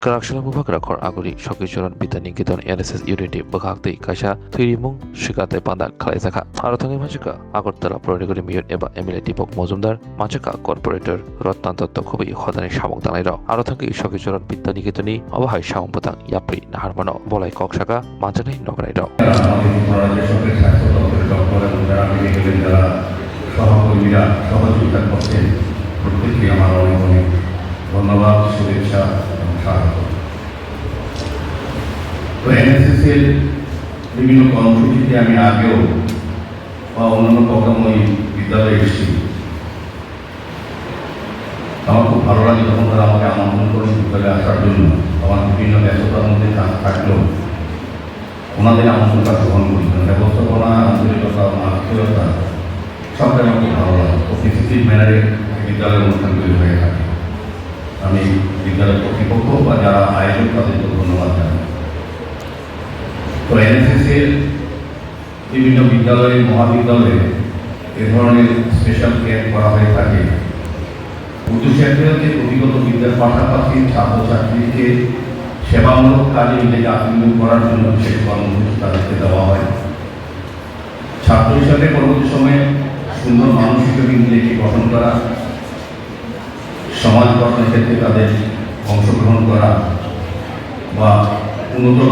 Karakshana Bubak Rakor Aguri Shokichuran Bita Nikiton NSS Unity Bakakti Kasha Thirimung Shikate Panda Kalaisaka Aratangi Machaka Agortala Political Mute Eba Emily Dipok Mozumdar Machaka Corporator Rotanto Tokobi Hodani Shamok Danairo Aratangi Shokichuran Bita Nikitoni Awahai Shamputang Yapri Naharmano Bolai Kokshaka Manjani Nograido সহকর্মীরা সহযোগিতা করছেন প্রত্যেককে আমার অনেক অনেক ধন্যবাদ, শুভেচ্ছা এবং স্বাগত। তো এনএসএস-এর বিভিন্ন কর্মসূচিতে আমি আগেও বা অন্যান্য প্রোগ্রামে বিদ্যালয়ে এসেছি। আমার খুব ভালো লাগে যখন তারা আমাকে আমন্ত্রণ করেন বিদ্যালয়ে আসার জন্য। আমার বিভিন্ন ব্যস্ততার মধ্যে থাকলেও ওনাদের আমন্ত্রণটা গ্রহণ করেছিলেন। ব্যবস্থাপনা, আন্তরিকতা, আত্মীয়তা সবটাই আমার খুব ভালো লাগে। প্রতিশ্রুতির ম্যানারে বিদ্যালয়ের অনুষ্ঠানগুলি হয়ে থাকে। আমি বিদ্যালয়ের কর্তৃপক্ষ বা যারা আয়োজক তাদেরকে ধন্যবাদ জানাই। তো এনএসএস-এর বিভিন্ন বিদ্যালয়ে, মহাবিদ্যালয়ে এ ধরনের স্পেশাল ক্যাম্প করা হয়ে থাকে। উদ্দেশ্য একটাই হচ্ছে প্রতিগত বিদ্যার পাশাপাশি ছাত্রছাত্রীকে সেবামূলক কাজে নিজেকে আত্মনিয়োগ করার জন্য বিশেষ কর্মসূচি তাদেরকে দেওয়া হয়। ছাত্র হিসাবে পরবর্তী সময়ে সুন্দর মানুষ হিসেবে নিজেকে গঠন করা, সমাজ গঠনের ক্ষেত্রে তাদের অংশগ্রহণ করা বা উন্নতর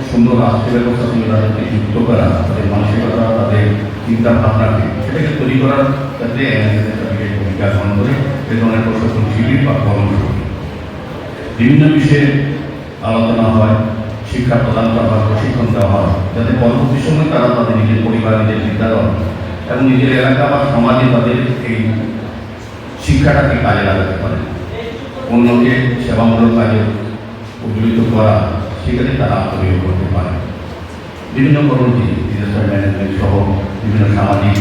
সুন্দর রাষ্ট্র ব্যবস্থা সঙ্গে তাদেরকে যুক্ত করা, তাদের মানসিকতা, তাদের চিন্তা ভাবনাকে সেটাকে তৈরি করার ক্ষেত্রে এনএসএস একটা বিশেষ ভূমিকা গ্রহণ করে এ ধরনের প্রশাসন শিবির বা কর্মসূচি বিভিন্ন বিষয়ে আলোচনা হয়, শিক্ষা প্রদান করা হয়, প্রশিক্ষণ দেওয়া হয়, যাতে পরবর্তী সময় তারা তাদের নিজের পরিবার, নিজের বিদ্যালয় এবং নিজের এলাকা বা সমাজে তাদের এই শিক্ষাটাকে কাজে লাগাতে পারে। অন্যকে সেবামূলক কাজে উদ্বুদ্ধ করা, সেখানে তারা আত্মনিয়োগ করতে পারে। বিভিন্ন কর্মসূচি, ডিজাস্টার ম্যানেজমেন্ট সহ বিভিন্ন সামাজিক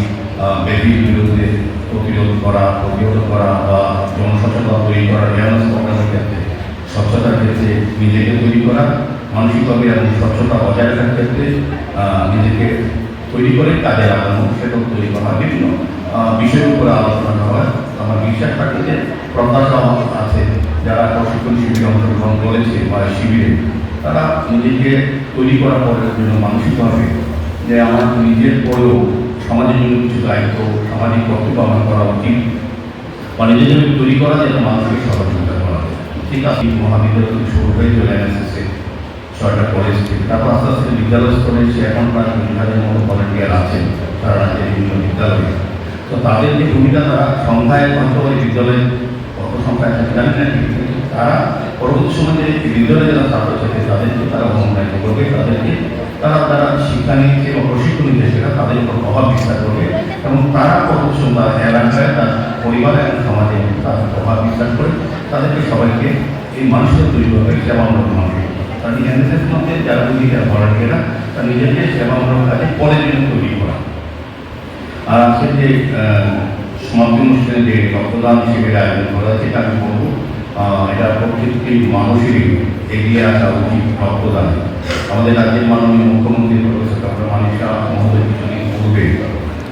ব্যাধির বিরুদ্ধে প্রতিরোধ করা বা জনসচেতনতা তৈরি করা, অ্যাওয়ারনেস প্রোগ্রামের ক্ষেত্রে স্বচ্ছতার ক্ষেত্রে নিজেকে তৈরি করা, মানসিকভাবে এবং স্বচ্ছতা বজায় রাখার ক্ষেত্রে নিজেকে তৈরি করে কাজে লাগানো, সেটাও তৈরি করা বিভিন্ন বিষয়ের উপরে আলোচনা হয়। আমার বিশ্বাস থাকে যে প্রত্যাশা আছে যারা প্রশিক্ষণ শিবিরে অংশগ্রহণ করেছে বা শিবিরে তারা নিজেকে তৈরি করার পরের জন্য মানসিকভাবে যে আমার নিজের পরেও সমাজের জন্য কিছু দায়িত্ব, সামাজিক কর্তব্য আমার করা উচিত বা নিজের জন্য তৈরি করা যেটা মানুষকে সহযোগিতা করা। ঠিক আছে, মহাবিদ্যালয় থেকে শুরু হয়ে চলে এসেছে 6টা কলেজ থেকে, তারপর আস্তে আস্তে বিদ্যালয় স্তরে সে এখন প্রায় 20,000-এর মতো ভলেন্টিয়ার আছেন সারা রাজ্যের বিভিন্ন বিদ্যালয়ে। তো তাদের যে ভূমিকা, তারা সংখ্যায় হয়তো ওই বিদ্যালয়ে কত সংখ্যায় থাকে জানি না, কিন্তু তারা পরবর্তী সময়ে যে বিদ্যালয়ে যারা ছাত্রছাত্রী তাদেরকে তারা অনুপ্রাণিত করবে, তারা শিক্ষা নিচ্ছে বা প্রশিক্ষণ নিচ্ছে, সেটা তাদের উপর প্রভাব বিস্তার করবে এবং তারা পরবর্তী সময় এলাকায় তার পরিবারে এবং সমাজে তার প্রভাব বিস্তার করে তাদেরকে সবাইকে এই মানুষের তৈরি করবে সেবামূলক মানুষ। তাদের এনএসএস মধ্যে যারা ভলেন্টিয়াররা তারা নিজেকে সেবামূলক কাজে পরের জন্য তৈরি করা। আর আজকে যে সমাপ্তি অনুষ্ঠানে যে রক্তদান শিবিরের আয়োজন করা হয়েছে, এটা আমি বলবো এটা প্রত্যেকটি মানুষেরই এগিয়ে আসা উচিত রক্তদান। আমাদের রাজ্যের মাননীয় মুখ্যমন্ত্রী প্রফেসর ডক্টর মানিক শাহ মহোদয় কিছুদিন পূর্বে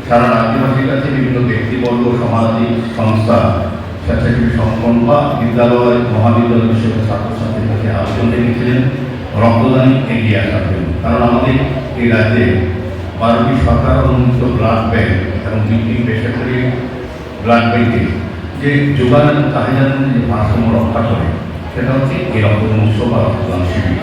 সারা রাজ্যবাসীর কাছে বিভিন্ন ব্যক্তিবর্গ, সামাজিক সংস্থা, স্বেচ্ছাসেবী সংগঠন বা বিদ্যালয়, মহাবিদ্যালয় বিষয়ে ছাত্রছাত্রীর কাছে আবেদন রেখেছিলেন রক্তদান এগিয়ে আসার জন্য। কারণ আমাদের এই রাজ্যে 12টি সরকার অনুমোদিত ব্লাড ব্যাংক এবং 2টি বেসরকারি ব্লাড ব্যাংকে যে যোগান এবং চাহিদার মধ্যে যে ভারসাম্য রক্ষা করে, সেটা হচ্ছে এই রক্তদান উৎসব বা রক্তদান শিবির।